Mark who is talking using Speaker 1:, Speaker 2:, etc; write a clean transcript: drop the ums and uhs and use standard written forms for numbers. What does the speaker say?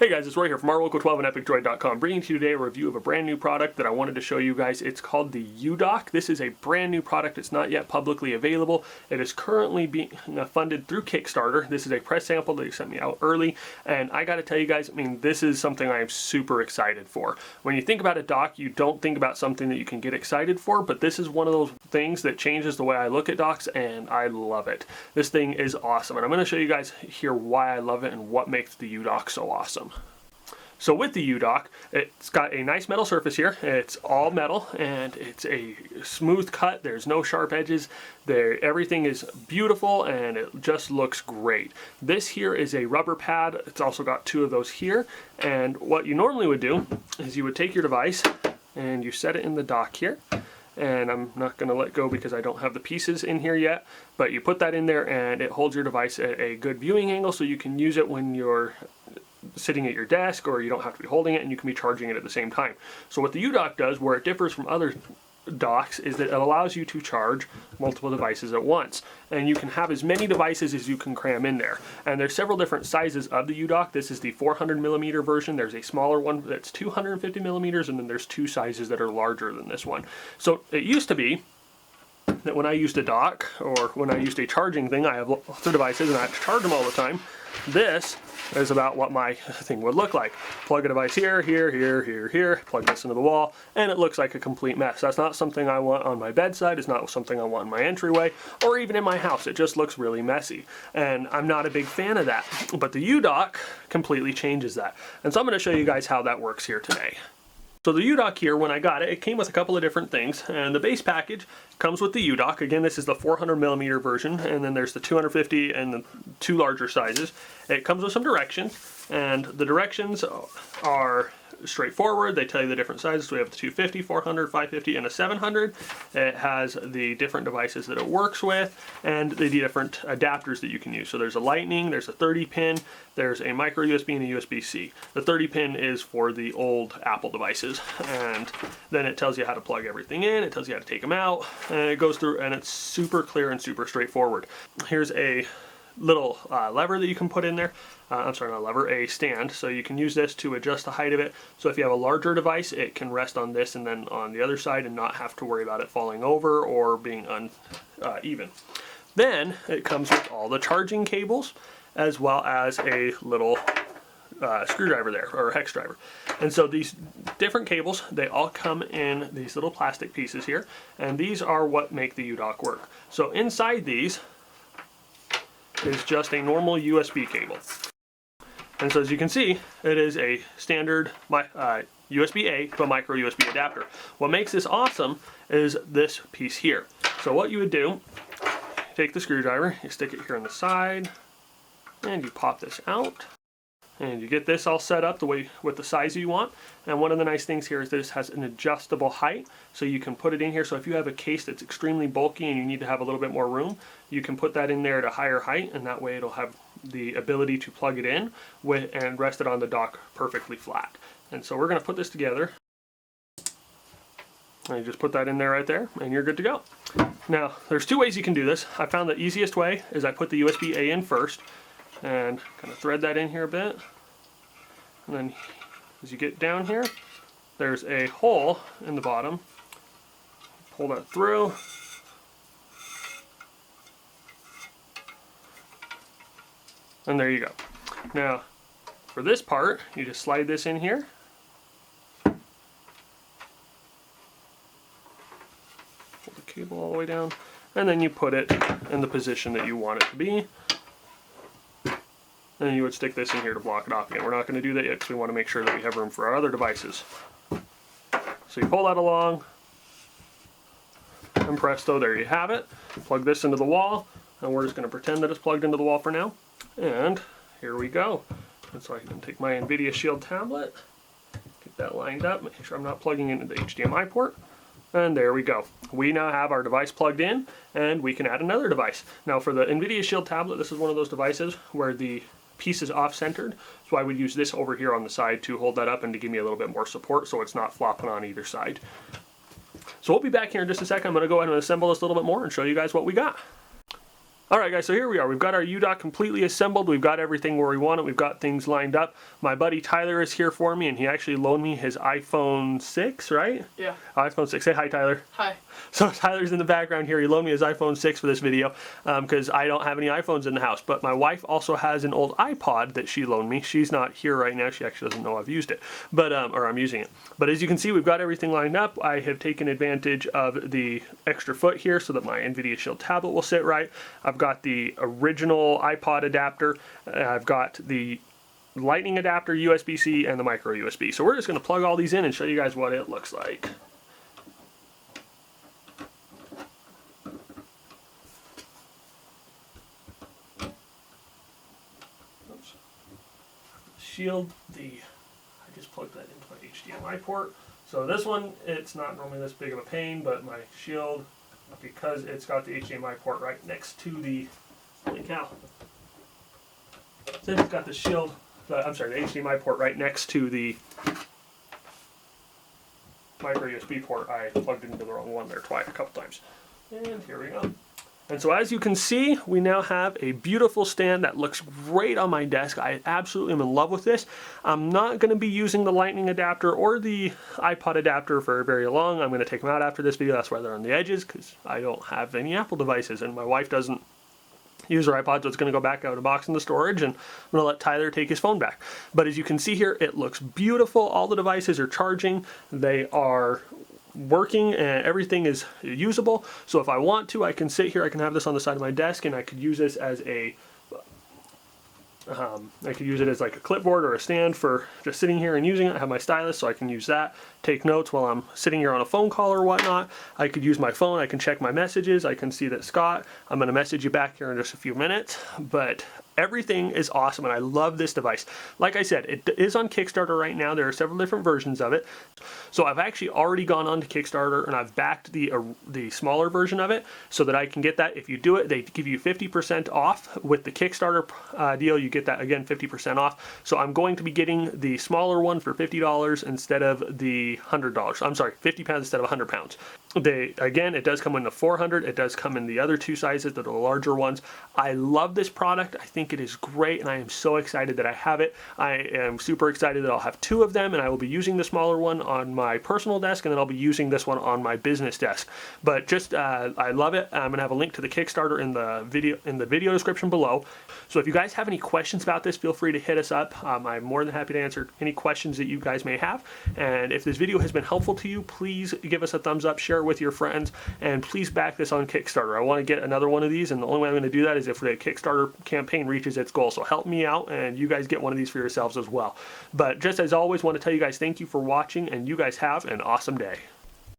Speaker 1: Hey guys, it's Roy here from ourlocal12 and epicdroid.com, bringing to you today a review of a brand new product that I wanted to show you guys. It's called the Udoq. This is a brand new product. It's not yet publicly available. It is currently being funded through Kickstarter. This is a press sample that they sent me out early, and I gotta tell you guys, I mean, this is something I am super excited for. When you think about a dock, you don't think about something that you can get excited for, but this is one of those things that changes the way I look at docks, and I love it. This thing is awesome, and I'm gonna show you guys here why I love it and what makes the Udoq so awesome. So with the Udoq, it's got a nice metal surface here. It's all metal and it's a smooth cut. There's no sharp edges. Everything is beautiful and it just looks great. This here is a rubber pad. It's also got two of those here. And what you normally would do is you would take your device and you set it in the dock here. And I'm not going to let go because I don't have the pieces in here yet, but you put that in there and it holds your device at a good viewing angle so you can use it when you're sitting at your desk, or you don't have to be holding it and you can be charging it at the same time. So what the Udoq does, where it differs from other docks, is that it allows you to charge multiple devices at once, and you can have as many devices as you can cram in there. And there's several different sizes of the Udoq. This is the 400mm version. There's a smaller one that's 250mm, and then there's two sizes that are larger than this one. So it used to be that when I used a dock, or when I used a charging thing, I have lots of devices and I have to charge them all the time. This is about what my thing would look like. Plug a device here, here, plug this into the wall, and it looks like a complete mess. That's not something I want on my bedside. It's not something I want in my entryway, or even in my house. It just looks really messy, and I'm not a big fan of that. But the Udoq completely changes that. And so I'm going to show you guys how that works here today. So the Udoq here, when I got it, it came with a couple of different things, and the base package comes with the Udoq. Again, this is the 400mm version, and then there's the 250 and the two larger sizes. It comes with some directions, and the directions are straightforward. They tell you the different sizes. So we have the 250, 400, 550, and a 700. It has the different devices that it works with and the different adapters that you can use. So there's a lightning, there's a 30 pin, there's a micro USB and a USB-C. The 30 pin is for the old Apple devices, and then it tells you how to plug everything in, it tells you how to take them out, and it goes through, and it's super clear and super straightforward. Here's a little lever that you can put in there. I'm sorry, not a lever, a stand. So you can use this to adjust the height of it. So if you have a larger device, it can rest on this and then on the other side and not have to worry about it falling over or being uneven. Then it comes with all the charging cables, as well as a little screwdriver there, or a hex driver. And so these different cables, they all come in these little plastic pieces here, and these are what make the Udoq work. So inside these is just a normal USB cable. And so as you can see, it is a standard USB-A to a micro USB adapter. What makes this awesome is this piece here. So what you would do, take the screwdriver, you stick it here on the side, and you pop this out. And you get this all set up the way with the size you want. And one of the nice things here is this has an adjustable height, so you can put it in here. So if you have a case that's extremely bulky and you need to have a little bit more room, you can put that in there at a higher height, and that way it'll have the ability to plug it in and rest it on the dock perfectly flat. And so we're going to put this together. And you just put that in there right there, and you're good to go. Now, there's two ways you can do this. I found the easiest way is I put the USB-A in first, and kind of thread that in here a bit, and then as you get down here, there's a hole in the bottom. Pull that through, and there you go. Now for this part, you just slide this in here, pull the cable all the way down, and then you put it in the position that you want it to be. And you would stick this in here to block it off again. We're not going to do that yet because we want to make sure that we have room for our other devices. So you pull that along, and presto, there you have it. Plug this into the wall, and we're just going to pretend that it's plugged into the wall for now. And here we go. And so I can take my NVIDIA Shield tablet, get that lined up, make sure I'm not plugging into the HDMI port. And there we go. We now have our device plugged in, and we can add another device. Now for the NVIDIA Shield tablet, this is one of those devices where the piece is off-centered, so I would use this over here on the side to hold that up and to give me a little bit more support so it's not flopping on either side. So we'll be back here in just a second. I'm going to go ahead and assemble this a little bit more and show you guys what we got. Alright guys, so here we are. We've got our Udoq completely assembled. We've got everything where we want it. We've got things lined up. My buddy Tyler is here for me, and he actually loaned me his iPhone 6, right?
Speaker 2: Yeah.
Speaker 1: iPhone 6. Say hi, Tyler.
Speaker 2: Hi.
Speaker 1: So Tyler's in the background here. He loaned me his iPhone 6 for this video because I don't have any iPhones in the house. But my wife also has an old iPod that she loaned me. She's not here right now. She actually doesn't know I've used it, but or I'm using it. But as you can see, we've got everything lined up. I have taken advantage of the extra foot here so that my NVIDIA Shield tablet will sit right. I've got the original iPod adapter. I've got the lightning adapter, USB-C, and the micro USB. So we're just going to plug all these in and show you guys what it looks like. Oops. Shield, I just plugged that into my HDMI port. So this one, it's not normally this big of a pain, but my Shield, because it's got the HDMI port right next to the, holy cow. Since it's got the Shield, I'm sorry, the HDMI port right next to the micro USB port, I plugged into the wrong one there twice, a couple times. And here we go. And so as you can see, we now have a beautiful stand that looks great on my desk. I absolutely am in love with this. I'm not going to be using the lightning adapter or the iPod adapter for very long. I'm going to take them out after this video. That's why they're on the edges, because I don't have any Apple devices, and my wife doesn't use her iPod, so it's going to go back out of the box in the storage, and I'm going to let Tyler take his phone back. But as you can see here, it looks beautiful. All the devices are charging. They are working and everything is usable. So if I want to, I can sit here, I can have this on the side of my desk, and I could use this as a I could use it as like a clipboard or a stand for just sitting here and using it. I have my stylus, so I can use that, take notes while I'm sitting here on a phone call or whatnot. I could use my phone, I can check my messages, I can see that Scott, I'm going to message you back here in just a few minutes, but everything is awesome and I love this device. Like I said, it is on Kickstarter right now. There are several different versions of it. So I've actually already gone on to Kickstarter and I've backed the smaller version of it so that I can get that. If you do it, they give you 50% off. With the Kickstarter deal, you get that again 50% off. So I'm going to be getting the smaller one for $50 instead of the $100. I'm sorry, 50 pounds instead of 100 pounds. Again, it does come in the 400. It does come in the other two sizes that are the larger ones. I love this product. I think it is great and I am so excited that I have it. I am super excited that I'll have two of them, and I will be using the smaller one on my personal desk, and then I'll be using this one on my business desk. But just I love it. I'm gonna have a link to the Kickstarter in the video description below. So if you guys have any questions about this, feel free to hit us up. I'm more than happy to answer any questions that you guys may have. And if this video has been helpful to you, please give us a thumbs up, share it with your friends, and please back this on Kickstarter. I want to get another one of these, and the only way I'm going to do that is if the Kickstarter campaign reaches its goal. So help me out, and you guys get one of these for yourselves as well. But just as always, want to tell you guys thank you for watching, and you guys have an awesome day.